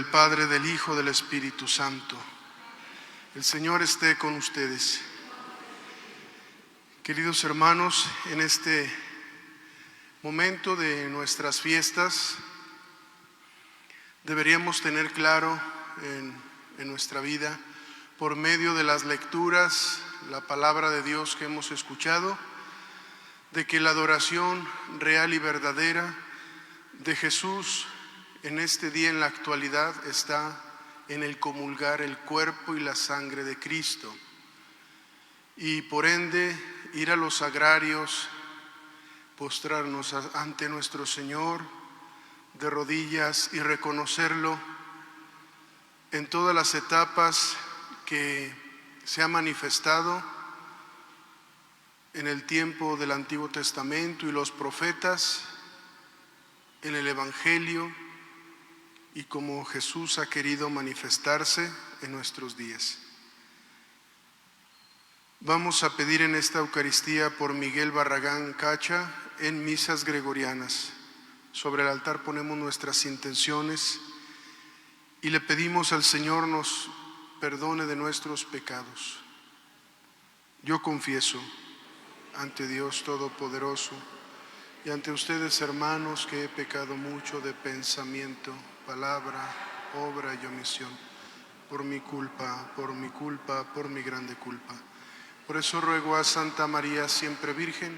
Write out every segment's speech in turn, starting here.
del Padre, del Hijo, del Espíritu Santo. El Señor esté con ustedes. Queridos hermanos, en este momento de nuestras fiestas, deberíamos tener claro en nuestra vida, por medio de las lecturas, la palabra de Dios que hemos escuchado, de que la adoración real y verdadera de Jesús en este día, en la actualidad, está en el comulgar el cuerpo y la sangre de Cristo. Y por ende, ir a los sagrarios, postrarnos ante nuestro Señor de rodillas y reconocerlo en todas las etapas que se ha manifestado en el tiempo del Antiguo Testamento y los profetas, en el Evangelio, y como Jesús ha querido manifestarse en nuestros días. Vamos a pedir en esta Eucaristía por Miguel Barragán Cacha en misas gregorianas. Sobre el altar ponemos nuestras intenciones y le pedimos al Señor nos perdone de nuestros pecados. Yo confieso ante Dios Todopoderoso y ante ustedes, hermanos, que he pecado mucho de pensamiento, palabra, obra y omisión, por mi culpa, por mi grande culpa. Por eso ruego a Santa María, siempre Virgen,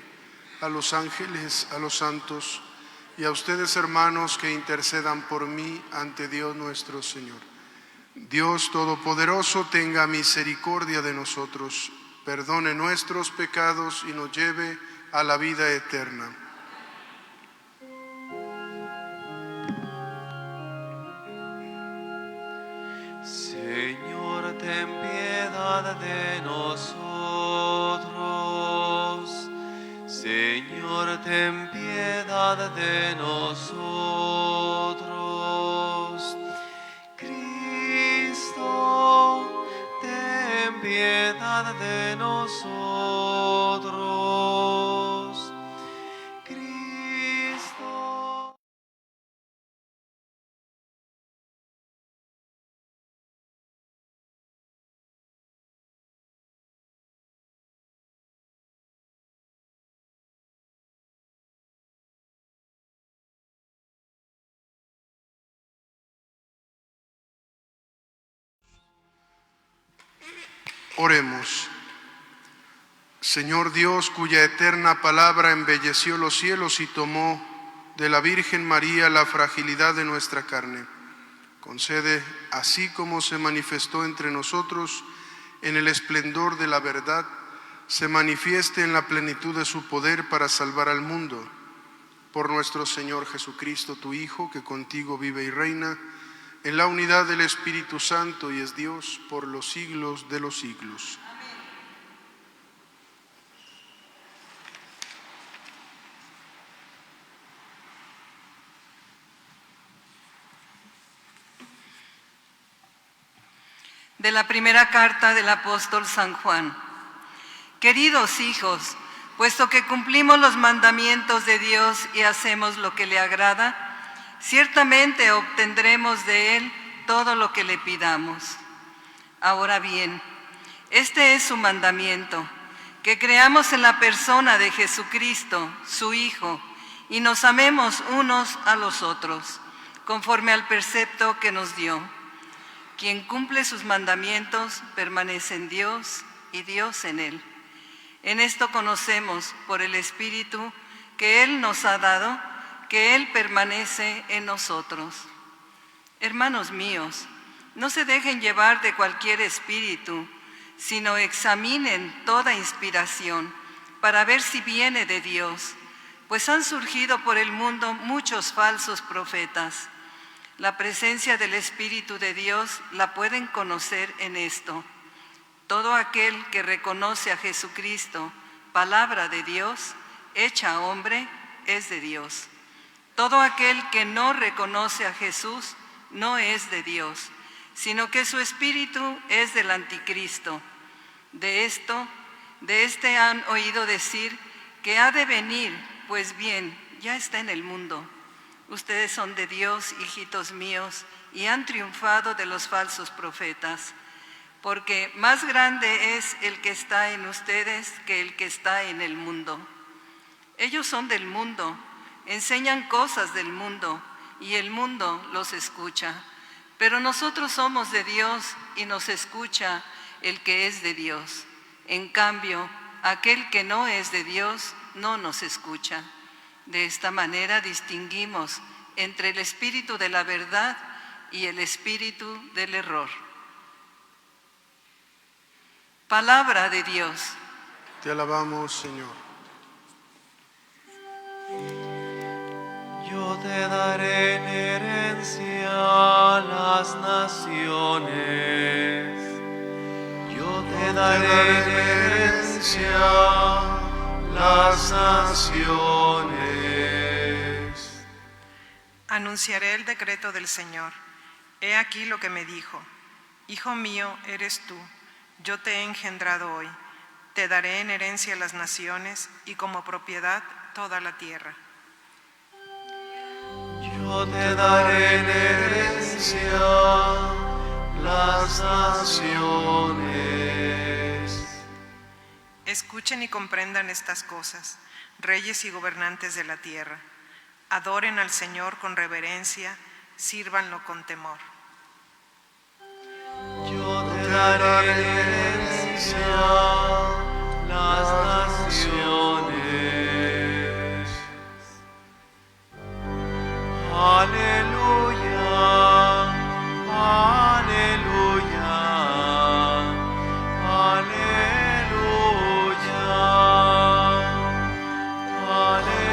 a los ángeles, a los santos y a ustedes, hermanos, que intercedan por mí ante Dios nuestro Señor. Dios Todopoderoso tenga misericordia de nosotros, perdone nuestros pecados y nos lleve a la vida eterna. Señor, ten piedad de nosotros. Señor, ten piedad de nosotros. Cristo, ten piedad de nosotros. Cristo. Oremos. Señor Dios, cuya eterna palabra embelleció los cielos y tomó de la Virgen María la fragilidad de nuestra carne, concede, así como se manifestó entre nosotros en el esplendor de la verdad, se manifieste en la plenitud de su poder para salvar al mundo. Por nuestro Señor Jesucristo, tu Hijo, que contigo vive y reina en la unidad del Espíritu Santo y es Dios por los siglos de los siglos. De la primera carta del apóstol San Juan. Queridos hijos, puesto que cumplimos los mandamientos de Dios y hacemos lo que le agrada, ciertamente obtendremos de Él todo lo que le pidamos. Ahora bien, este es su mandamiento, que creamos en la persona de Jesucristo, su Hijo, y nos amemos unos a los otros, conforme al precepto que nos dio. Quien cumple sus mandamientos permanece en Dios y Dios en él. En esto conocemos por el Espíritu que Él nos ha dado, que Él permanece en nosotros. Hermanos míos, no se dejen llevar de cualquier espíritu, sino examinen toda inspiración para ver si viene de Dios, pues han surgido por el mundo muchos falsos profetas. La presencia del Espíritu de Dios la pueden conocer en esto. Todo aquel que reconoce a Jesucristo, palabra de Dios, hecha hombre, es de Dios. Todo aquel que no reconoce a Jesús no es de Dios, sino que su espíritu es del anticristo. De este han oído decir que ha de venir, pues bien, ya está en el mundo. Ustedes son de Dios, hijitos míos, y han triunfado de los falsos profetas, porque más grande es el que está en ustedes que el que está en el mundo. Ellos son del mundo, enseñan cosas del mundo, y el mundo los escucha. Pero nosotros somos de Dios y nos escucha el que es de Dios. En cambio, aquel que no es de Dios no nos escucha. De esta manera distinguimos entre el espíritu de la verdad y el espíritu del error. Palabra de Dios. Te alabamos, Señor. Yo te daré en herencia las naciones. Yo te daré en herencia las naciones. Anunciaré el decreto del Señor. He aquí lo que me dijo: Hijo mío eres tú, yo te he engendrado hoy. Te daré en herencia las naciones y como propiedad toda la tierra. Yo te daré en herencia las naciones. Escuchen y comprendan estas cosas, reyes y gobernantes de la tierra. Adoren al Señor con reverencia, sírvanlo con temor. Yo te daré en herencia las naciones. Aleluya, aleluya, aleluya, aleluya,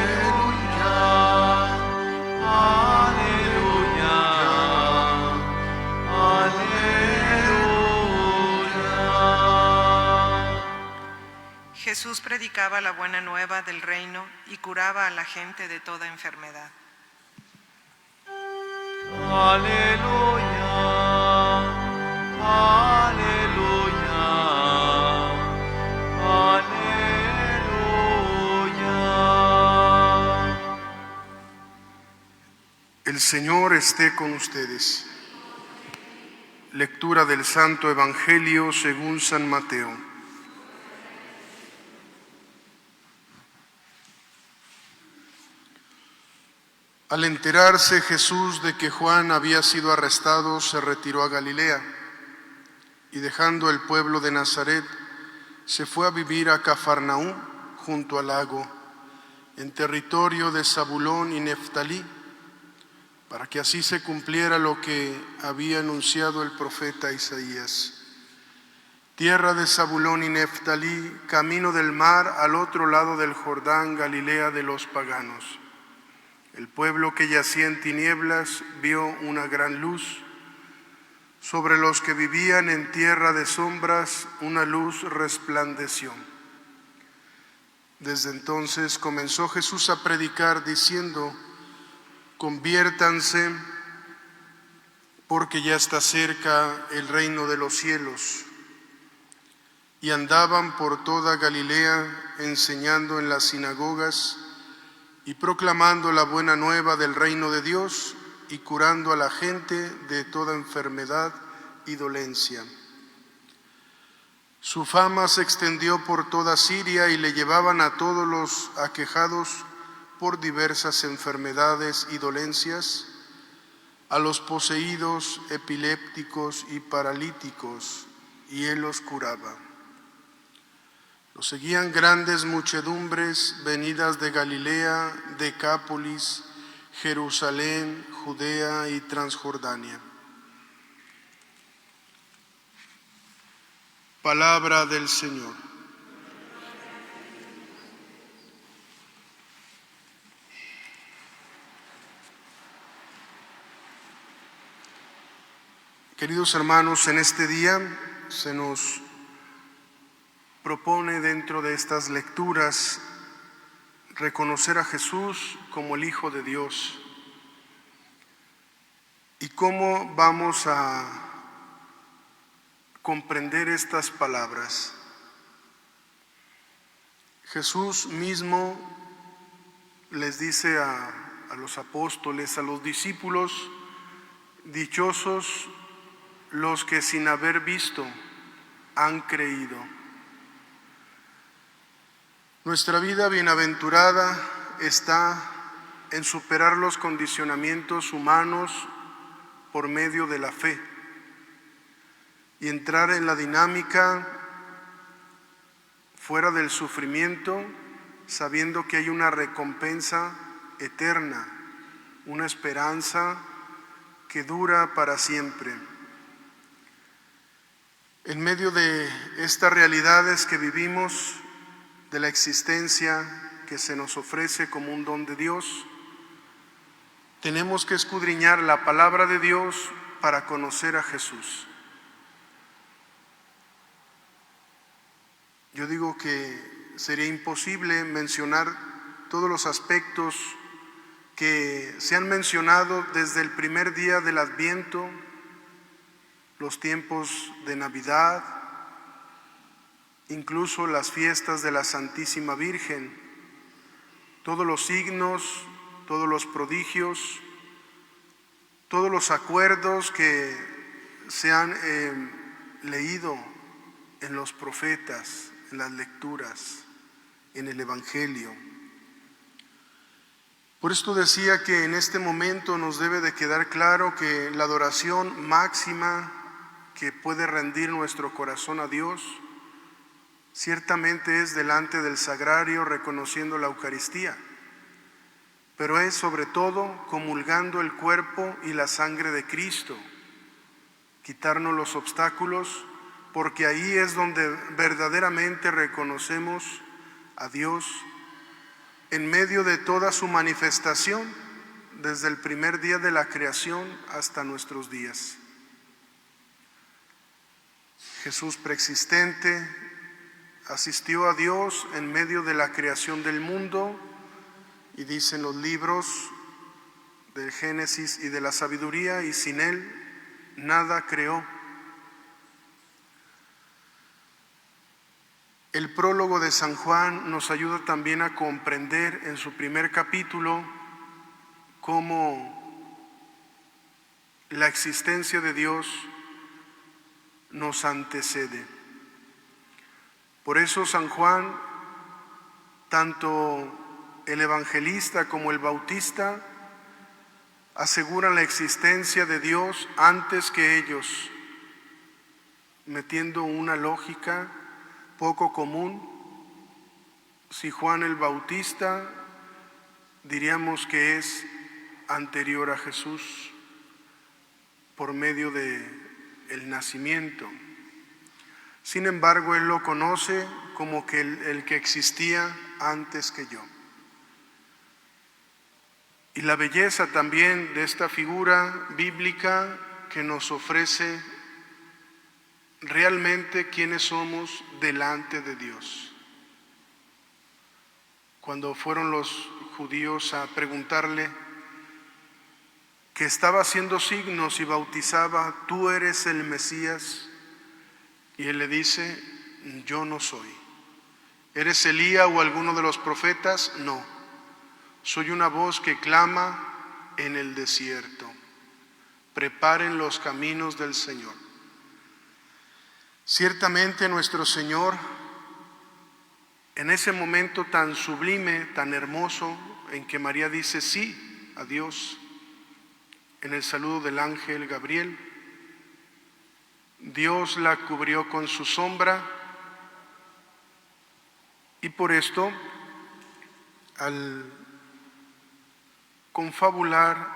aleluya, aleluya. Jesús predicaba la buena nueva del reino y curaba a la gente de toda enfermedad. Aleluya, aleluya, aleluya. El Señor esté con ustedes. Lectura del Santo Evangelio según San Mateo. Al enterarse Jesús de que Juan había sido arrestado, se retiró a Galilea y dejando el pueblo de Nazaret, se fue a vivir a Cafarnaúm junto al lago, en territorio de Zabulón y Neftalí, para que así se cumpliera lo que había anunciado el profeta Isaías. Tierra de Zabulón y Neftalí, camino del mar al otro lado del Jordán, Galilea de los paganos. El pueblo que yacía en tinieblas vio una gran luz. Sobre los que vivían en tierra de sombras, una luz resplandeció. Desde entonces comenzó Jesús a predicar diciendo: conviértanse, porque ya está cerca el reino de los cielos. Y andaban por toda Galilea, enseñando en las sinagogas y proclamando la buena nueva del reino de Dios y curando a la gente de toda enfermedad y dolencia. Su fama se extendió por toda Siria y le llevaban a todos los aquejados por diversas enfermedades y dolencias, a los poseídos, epilépticos y paralíticos, y él los curaba. Lo seguían grandes muchedumbres venidas de Galilea, Decápolis, Jerusalén, Judea y Transjordania. Palabra del Señor. Queridos hermanos, en este día se nos propone dentro de estas lecturas reconocer a Jesús como el Hijo de Dios. ¿Y cómo vamos a comprender estas palabras? Jesús mismo les dice a a los apóstoles, a los discípulos: dichosos los que sin haber visto han creído. Nuestra vida bienaventurada está en superar los condicionamientos humanos por medio de la fe y entrar en la dinámica fuera del sufrimiento, sabiendo que hay una recompensa eterna, una esperanza que dura para siempre. En medio de estas realidades que vivimos, de la existencia que se nos ofrece como un don de Dios, tenemos que escudriñar la palabra de Dios para conocer a Jesús. Yo digo que sería imposible mencionar todos los aspectos que se han mencionado desde el primer día del Adviento, los tiempos de Navidad, incluso las fiestas de la Santísima Virgen, todos los signos, todos los prodigios, todos los acuerdos que se han leído en los profetas, en las lecturas, en el Evangelio. Por esto decía que en este momento nos debe de quedar claro que la adoración máxima que puede rendir nuestro corazón a Dios ciertamente es delante del sagrario, reconociendo la Eucaristía, pero es sobre todo comulgando el cuerpo y la sangre de Cristo, quitarnos los obstáculos, porque ahí es donde verdaderamente reconocemos a Dios en medio de toda su manifestación, desde el primer día de la creación hasta nuestros días. Jesús preexistente asistió a Dios en medio de la creación del mundo, y dicen los libros del Génesis y de la sabiduría, y sin Él nada creó. El prólogo de San Juan nos ayuda también a comprender en su primer capítulo cómo la existencia de Dios nos antecede. Por eso San Juan, tanto el evangelista como el bautista, aseguran la existencia de Dios antes que ellos, metiendo una lógica poco común. Si Juan el Bautista, diríamos que es anterior a Jesús por medio de el nacimiento. Sin embargo, él lo conoce como que el que existía antes que yo. Y la belleza también de esta figura bíblica que nos ofrece realmente quiénes somos delante de Dios. Cuando fueron los judíos a preguntarle que estaba haciendo signos y bautizaba: tú eres el Mesías, y él le dice: yo no soy. ¿Eres Elías o alguno de los profetas? No, soy una voz que clama en el desierto: preparen los caminos del Señor. Ciertamente nuestro Señor, en ese momento tan sublime, tan hermoso, en que María dice sí a Dios, en el saludo del ángel Gabriel, Dios la cubrió con su sombra, y por esto, al confabular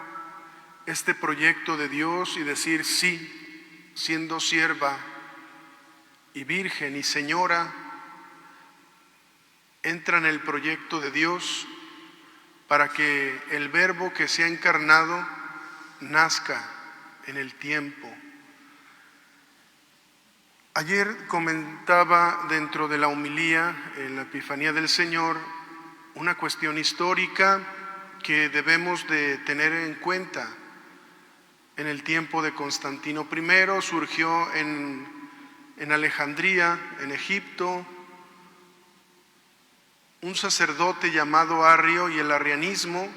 este proyecto de Dios y decir sí, siendo sierva y virgen y señora, entra en el proyecto de Dios para que el Verbo que se ha encarnado nazca en el tiempo. Ayer comentaba dentro de la homilía en la Epifanía del Señor una cuestión histórica que debemos de tener en cuenta. En el tiempo de Constantino I surgió en Alejandría, en Egipto, un sacerdote llamado Arrio, y el arrianismo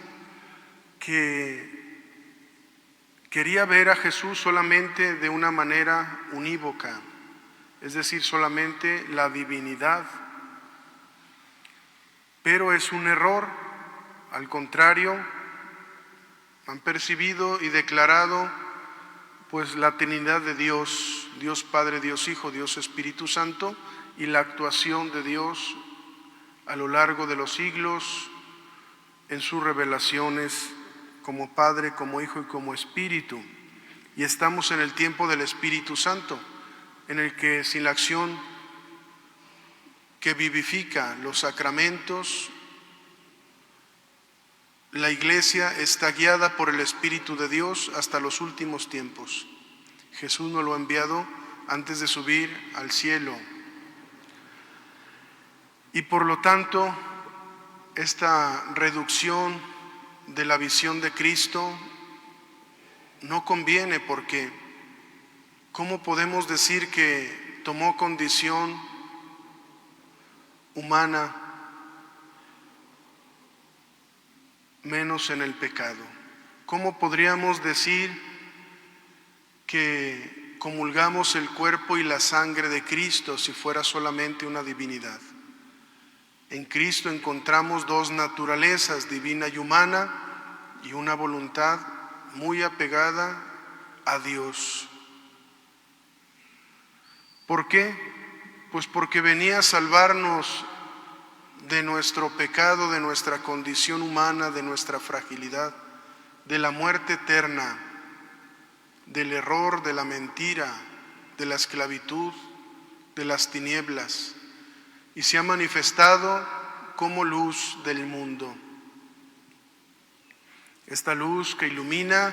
que quería ver a Jesús solamente de una manera unívoca, es decir, solamente la divinidad. Pero es un error. Al contrario, han percibido y declarado pues la Trinidad de Dios, Dios Padre, Dios Hijo, Dios Espíritu Santo, y la actuación de Dios a lo largo de los siglos en sus revelaciones como Padre, como Hijo y como Espíritu. Y estamos en el tiempo del Espíritu Santo, en el que sin la acción que vivifica los sacramentos, la Iglesia está guiada por el Espíritu de Dios hasta los últimos tiempos. Jesús nos lo ha enviado antes de subir al cielo. Y por lo tanto, esta reducción de la visión de Cristo no conviene, porque ¿cómo podemos decir que tomó condición humana menos en el pecado? ¿Cómo podríamos decir que comulgamos el cuerpo y la sangre de Cristo si fuera solamente una divinidad? En Cristo encontramos dos naturalezas, divina y humana, y una voluntad muy apegada a Dios. ¿Por qué? Pues porque venía a salvarnos de nuestro pecado, de nuestra condición humana, de nuestra fragilidad, de la muerte eterna, del error, de la mentira, de la esclavitud, de las tinieblas, y se ha manifestado como luz del mundo. Esta luz que ilumina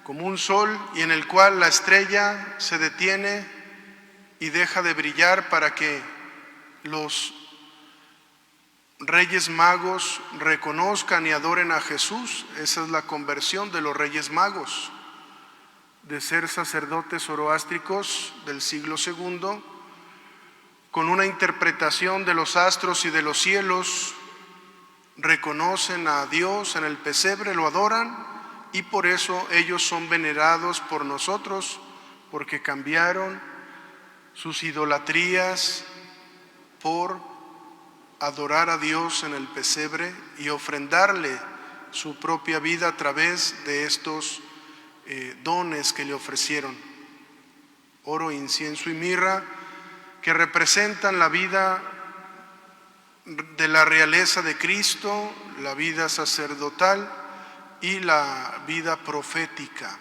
como un sol y en el cual la estrella se detiene y deja de brillar para que los Reyes Magos reconozcan y adoren a Jesús. Esa es la conversión de los Reyes Magos, de ser sacerdotes zoroástricos del siglo II, con una interpretación de los astros y de los cielos, reconocen a Dios en el pesebre, lo adoran, y por eso ellos son venerados por nosotros, porque cambiaron sus idolatrías por adorar a Dios en el pesebre y ofrendarle su propia vida a través de estos dones que le ofrecieron: oro, incienso y mirra, que representan la vida de la realeza de Cristo, la vida sacerdotal y la vida profética.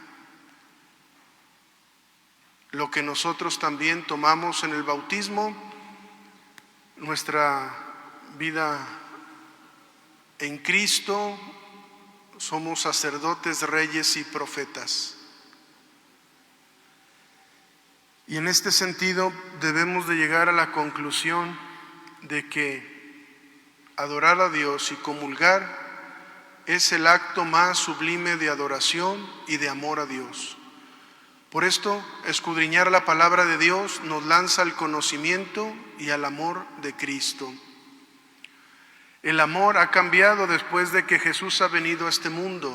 Lo que nosotros también tomamos en el bautismo, nuestra vida en Cristo, somos sacerdotes, reyes y profetas. Y en este sentido debemos de llegar a la conclusión de que adorar a Dios y comulgar es el acto más sublime de adoración y de amor a Dios. Por esto, escudriñar la palabra de Dios nos lanza al conocimiento y al amor de Cristo. El amor ha cambiado después de que Jesús ha venido a este mundo.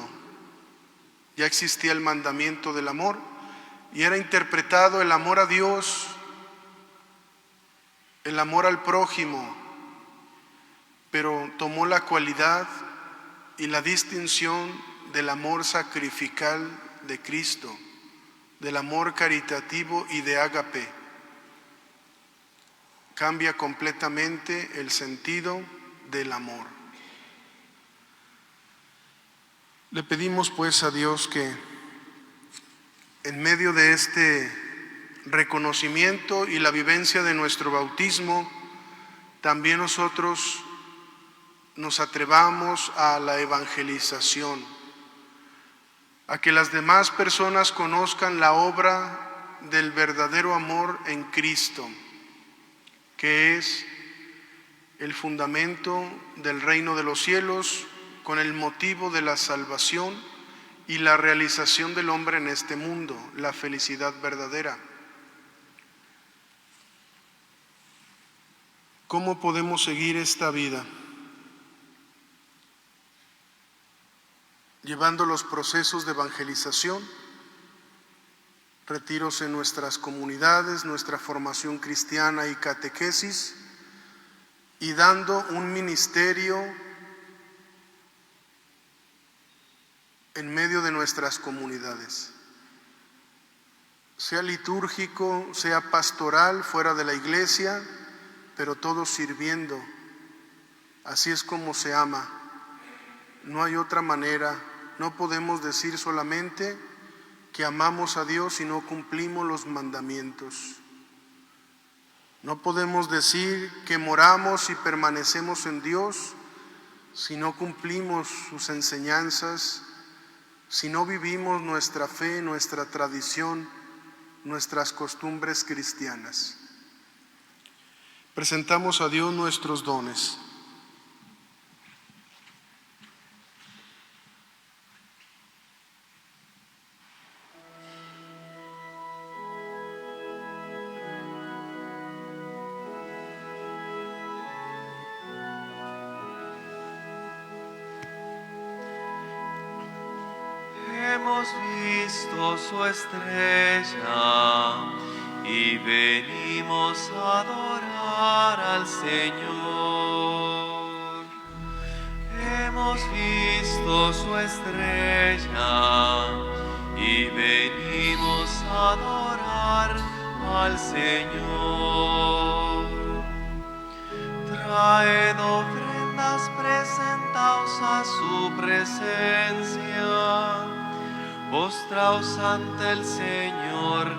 Ya existía el mandamiento del amor y era interpretado el amor a Dios, el amor al prójimo, pero tomó la cualidad y la distinción del amor sacrificial de Cristo, del amor caritativo y de ágape. Cambia completamente el sentido del amor. Le pedimos pues a Dios que en medio de este reconocimiento y la vivencia de nuestro bautismo, también nosotros nos atrevamos a la evangelización, a que las demás personas conozcan la obra del verdadero amor en Cristo, que es el fundamento del reino de los cielos, con el motivo de la salvación y la realización del hombre en este mundo, la felicidad verdadera. ¿Cómo podemos seguir esta vida? llevando los procesos de evangelización, retiros en nuestras comunidades, nuestra formación cristiana y catequesis, y dando un ministerio en medio de nuestras comunidades, sea litúrgico, sea pastoral, fuera de la iglesia, pero todos sirviendo. Así es como se ama. No hay otra manera. No podemos decir solamente que amamos a Dios si no cumplimos los mandamientos. No podemos decir que moramos y permanecemos en Dios si no cumplimos sus enseñanzas, si no vivimos nuestra fe, nuestra tradición, nuestras costumbres cristianas. Presentamos a Dios nuestros dones. Hemos visto su estrella y venimos a adorar al Señor. Hemos visto su estrella y venimos a adorar al Señor. Traed ofrendas, presentaos a su presencia. Postraos ante el Señor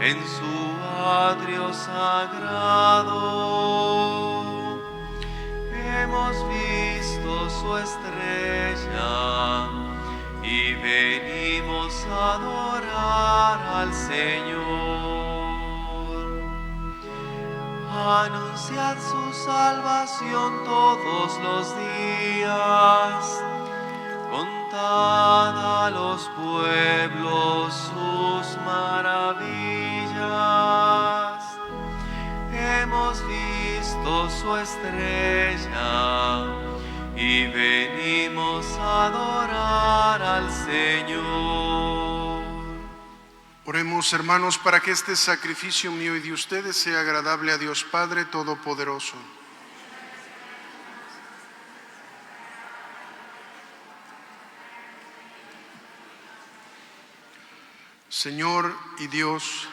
en su atrio sagrado. Hemos visto su estrella y venimos a adorar al Señor. Anunciad su salvación todos los días. Contad a los pueblos sus maravillas. Hemos visto su estrella y venimos a adorar al Señor. Oremos, hermanos, para que este sacrificio mío y de ustedes sea agradable a Dios Padre Todopoderoso. Señor y Dios,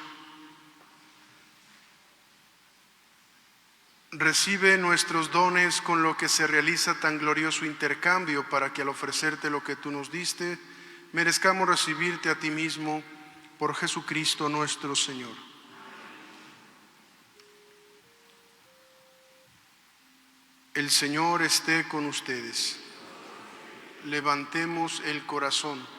recibe nuestros dones con lo que se realiza tan glorioso intercambio, para que al ofrecerte lo que tú nos diste, merezcamos recibirte a ti mismo por Jesucristo nuestro Señor. El Señor esté con ustedes. Levantemos el corazón.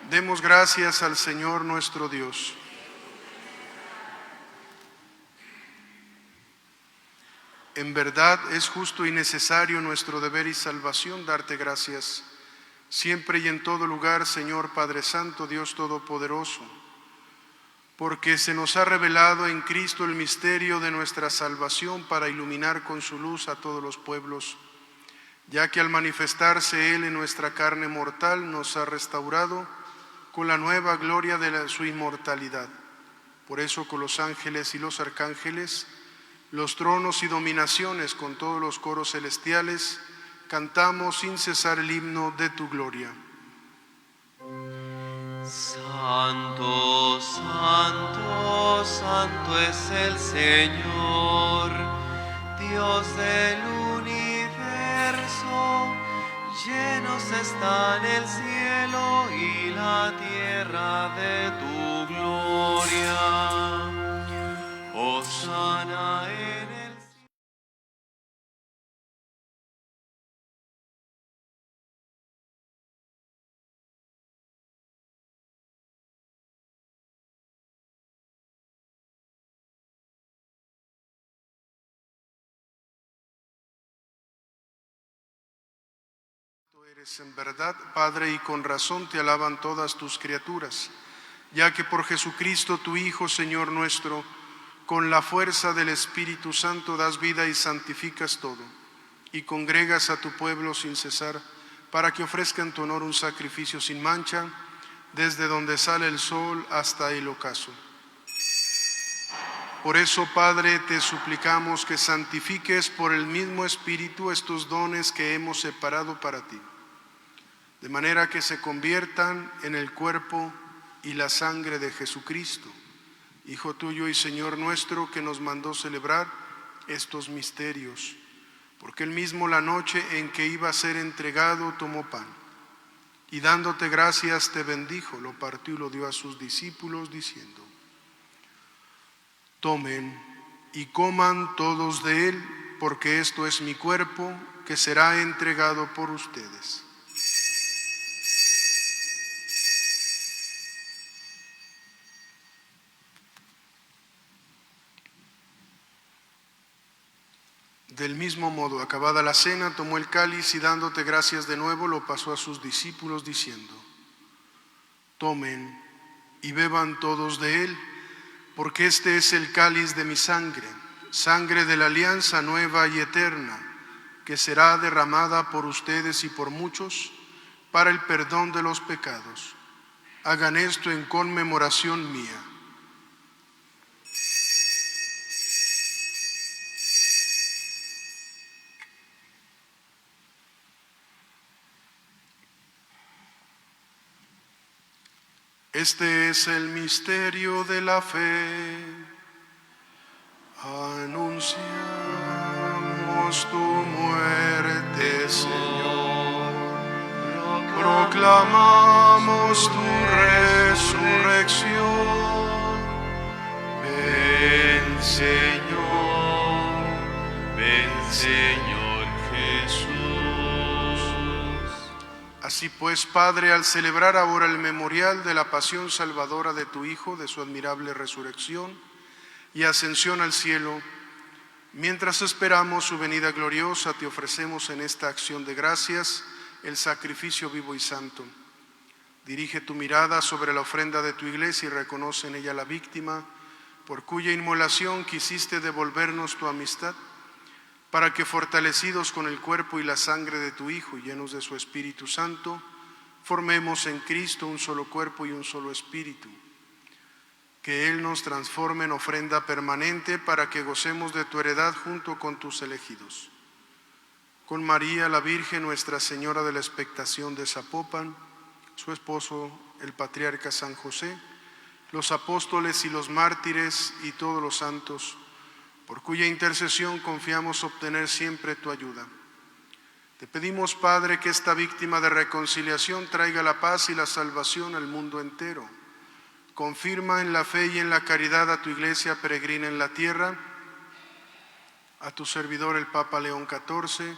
Demos gracias al Señor nuestro Dios. En verdad es justo y necesario nuestro deber y salvación darte gracias, siempre y en todo lugar, Señor Padre Santo, Dios Todopoderoso, porque se nos ha revelado en Cristo el misterio de nuestra salvación para iluminar con su luz a todos los pueblos, ya que al manifestarse Él en nuestra carne mortal nos ha restaurado con la nueva gloria de su inmortalidad. Por eso con los ángeles y los arcángeles, los tronos y dominaciones, con todos los coros celestiales, cantamos sin cesar el himno de tu gloria. Santo, santo, santo es el Señor, Dios del universo. Llenos están el cielo y la tierra de tu gloria. Hosana en el cielo. Tú eres en verdad, Padre, y con razón te alaban todas tus criaturas, ya que por Jesucristo tu Hijo, Señor nuestro, con la fuerza del Espíritu Santo das vida y santificas todo, y congregas a tu pueblo sin cesar para que ofrezca en tu honor un sacrificio sin mancha, desde donde sale el sol hasta el ocaso. Por eso, Padre, te suplicamos que santifiques por el mismo Espíritu estos dones que hemos separado para ti, de manera que se conviertan en el cuerpo y la sangre de Jesucristo, Hijo tuyo y Señor nuestro, que nos mandó celebrar estos misterios. Porque él mismo, la noche en que iba a ser entregado, tomó pan, y dándote gracias te bendijo, lo partió y lo dio a sus discípulos, diciendo: tomen y coman todos de él, porque esto es mi cuerpo, que será entregado por ustedes. Del mismo modo, acabada la cena, tomó el cáliz y dándote gracias de nuevo, lo pasó a sus discípulos, diciendo: tomen y beban todos de él, porque este es el cáliz de mi sangre, sangre de la alianza nueva y eterna, que será derramada por ustedes y por muchos para el perdón de los pecados. Hagan esto en conmemoración mía. Este es el misterio de la fe. Anunciamos tu muerte, Señor. Proclamamos tu resurrección. Ven, Señor. Ven, Señor Jesús. Así pues, Padre, al celebrar ahora el memorial de la pasión salvadora de tu Hijo, de su admirable resurrección y ascensión al cielo, mientras esperamos su venida gloriosa, te ofrecemos en esta acción de gracias el sacrificio vivo y santo. Dirige tu mirada sobre la ofrenda de tu iglesia y reconoce en ella la víctima, por cuya inmolación quisiste devolvernos tu amistad, para que, fortalecidos con el cuerpo y la sangre de tu Hijo y llenos de su Espíritu Santo, formemos en Cristo un solo cuerpo y un solo espíritu. Que Él nos transforme en ofrenda permanente para que gocemos de tu heredad junto con tus elegidos. Con María, la Virgen, Nuestra Señora de la Expectación de Zapopan, su esposo, el patriarca San José, los apóstoles y los mártires y todos los santos, por cuya intercesión confiamos obtener siempre tu ayuda. Te pedimos, Padre, que esta víctima de reconciliación traiga la paz y la salvación al mundo entero. Confirma en la fe y en la caridad a tu iglesia peregrina en la tierra, a tu servidor el Papa León XIV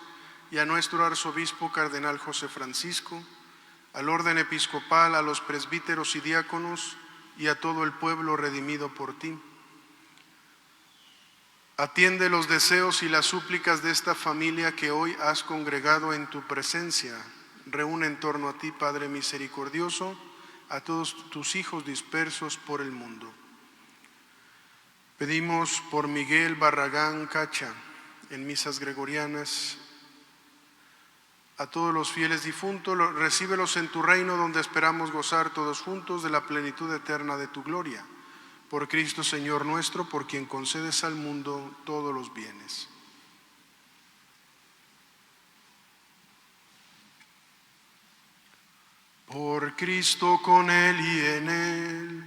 y a nuestro arzobispo cardenal José Francisco, al orden episcopal, a los presbíteros y diáconos y a todo el pueblo redimido por ti. Atiende los deseos y las súplicas de esta familia que hoy has congregado en tu presencia. Reúne en torno a ti, Padre misericordioso, a todos tus hijos dispersos por el mundo. Pedimos por Miguel Barragán Cacha, en misas gregorianas, a todos los fieles difuntos, recíbelos en tu reino, donde esperamos gozar todos juntos de la plenitud eterna de tu gloria. Por Cristo Señor nuestro, por quien concedes al mundo todos los bienes. Por Cristo, con Él y en Él,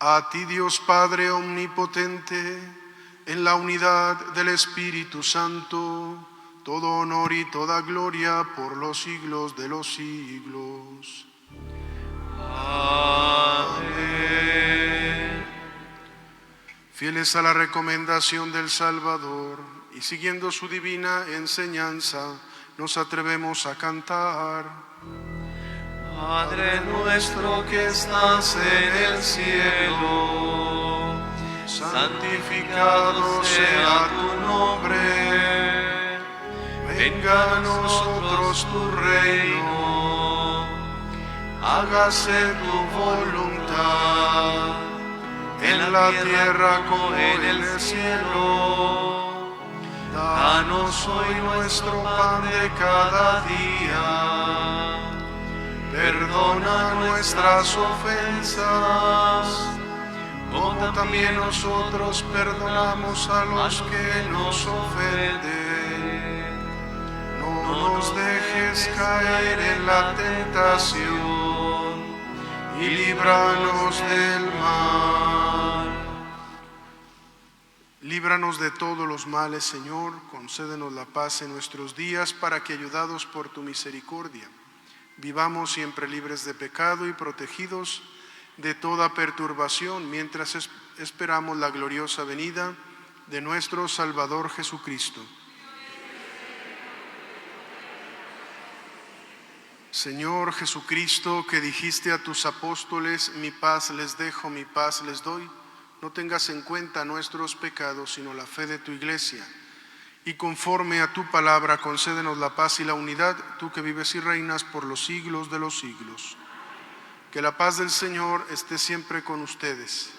a ti Dios Padre omnipotente, en la unidad del Espíritu Santo, todo honor y toda gloria por los siglos de los siglos. Amén. Fieles a la recomendación del Salvador y siguiendo su divina enseñanza, nos atrevemos a cantar. Padre nuestro que estás en el cielo, santificado sea tu nombre. Venga a nosotros tu reino, hágase tu voluntad, en la tierra como en el cielo. Danos hoy nuestro pan de cada día. Perdona nuestras ofensas, como también nosotros perdonamos a los que nos ofenden. No nos dejes caer en la tentación y líbranos del mal. Líbranos de todos los males, Señor. Concédenos la paz en nuestros días, para que, ayudados por tu misericordia, vivamos siempre libres de pecado y protegidos de toda perturbación, mientras esperamos la gloriosa venida de nuestro Salvador Jesucristo. Señor Jesucristo, que dijiste a tus apóstoles: mi paz les dejo, mi paz les doy, no tengas en cuenta nuestros pecados, sino la fe de tu Iglesia. Y conforme a tu palabra, concédenos la paz y la unidad, tú que vives y reinas por los siglos de los siglos. Que la paz del Señor esté siempre con ustedes.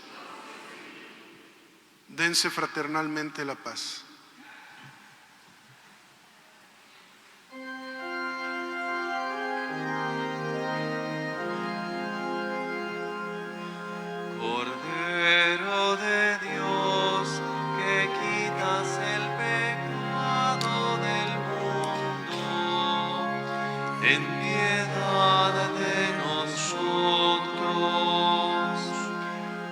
Dense fraternalmente la paz. Cordero de Dios, que quitas el pecado del mundo, ten piedad de nosotros.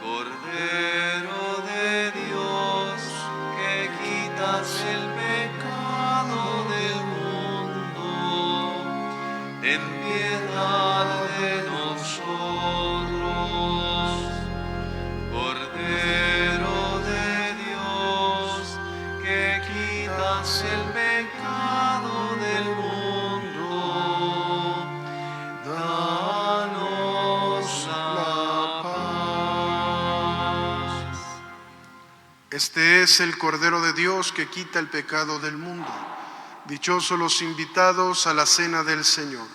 Cordero de Dios, que quitas el pecado del mundo, ten piedad de nosotros. Cordero de Dios, que quitas el pecado del mundo, danos la paz. Este es el Cordero de Dios que quita el pecado del mundo. Dichosos los invitados a la cena del Señor.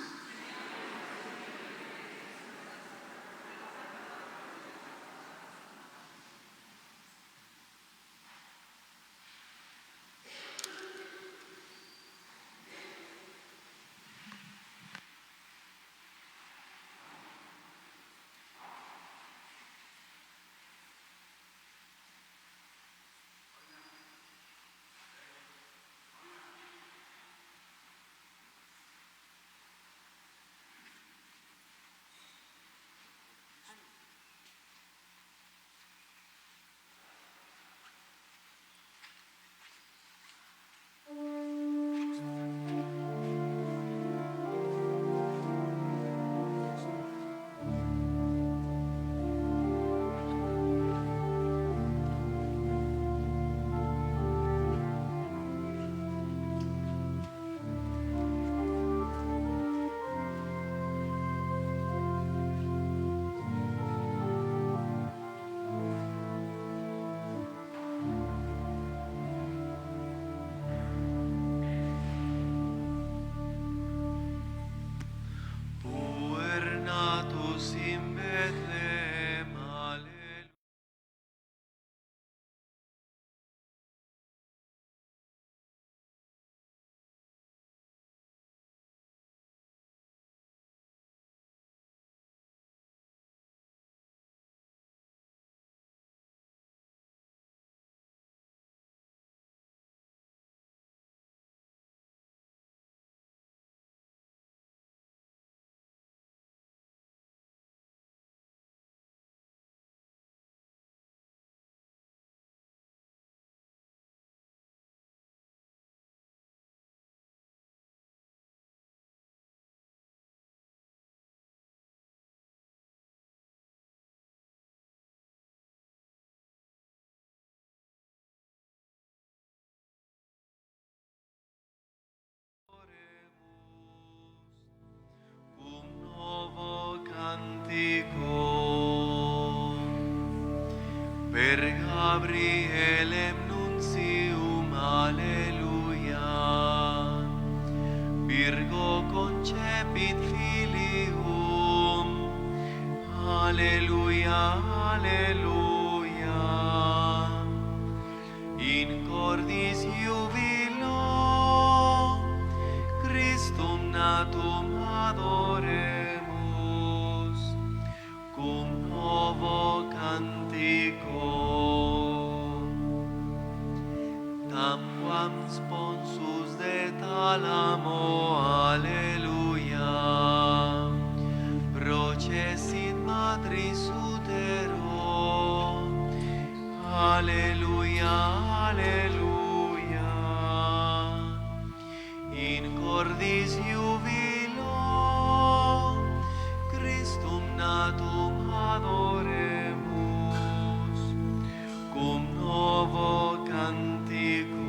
Puernatus in Bethlehem, alleluia. Cum novo cantico per Gabrielem nuntium, alleluia. Virgo concepit filium, alleluia, alleluia. In cordis jubilis Salamo, alleluia. Procesit matris utero. Alleluia, alleluia. In cordis jubilo, Christum natum adoremus, cum novo cantico.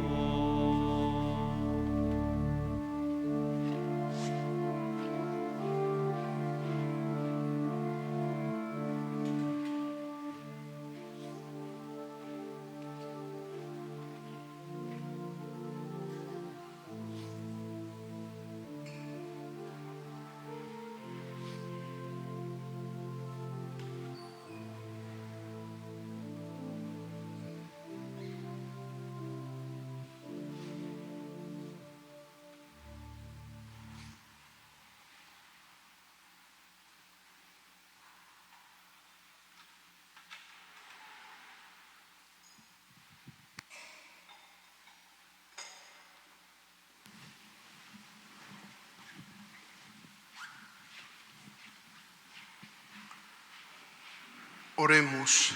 Oremos.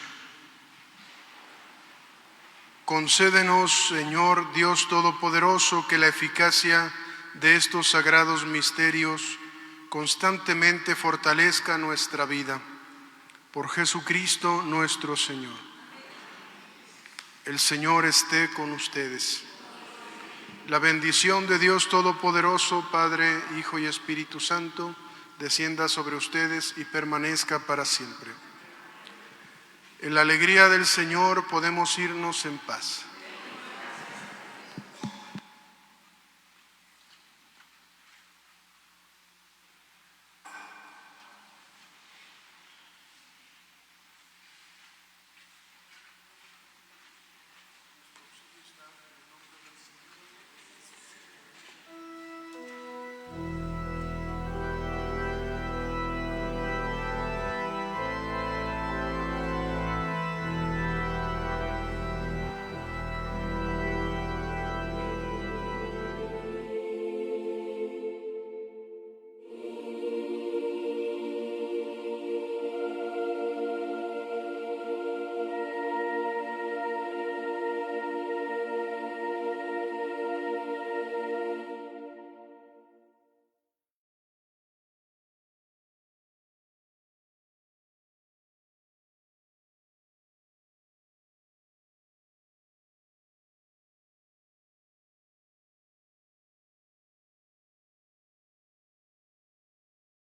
Concédenos, Señor Dios Todopoderoso, que la eficacia de estos sagrados misterios constantemente fortalezca nuestra vida. Por Jesucristo nuestro Señor. El Señor esté con ustedes. La bendición de Dios Todopoderoso, Padre, Hijo y Espíritu Santo, descienda sobre ustedes y permanezca para siempre. En la alegría del Señor podemos irnos en paz.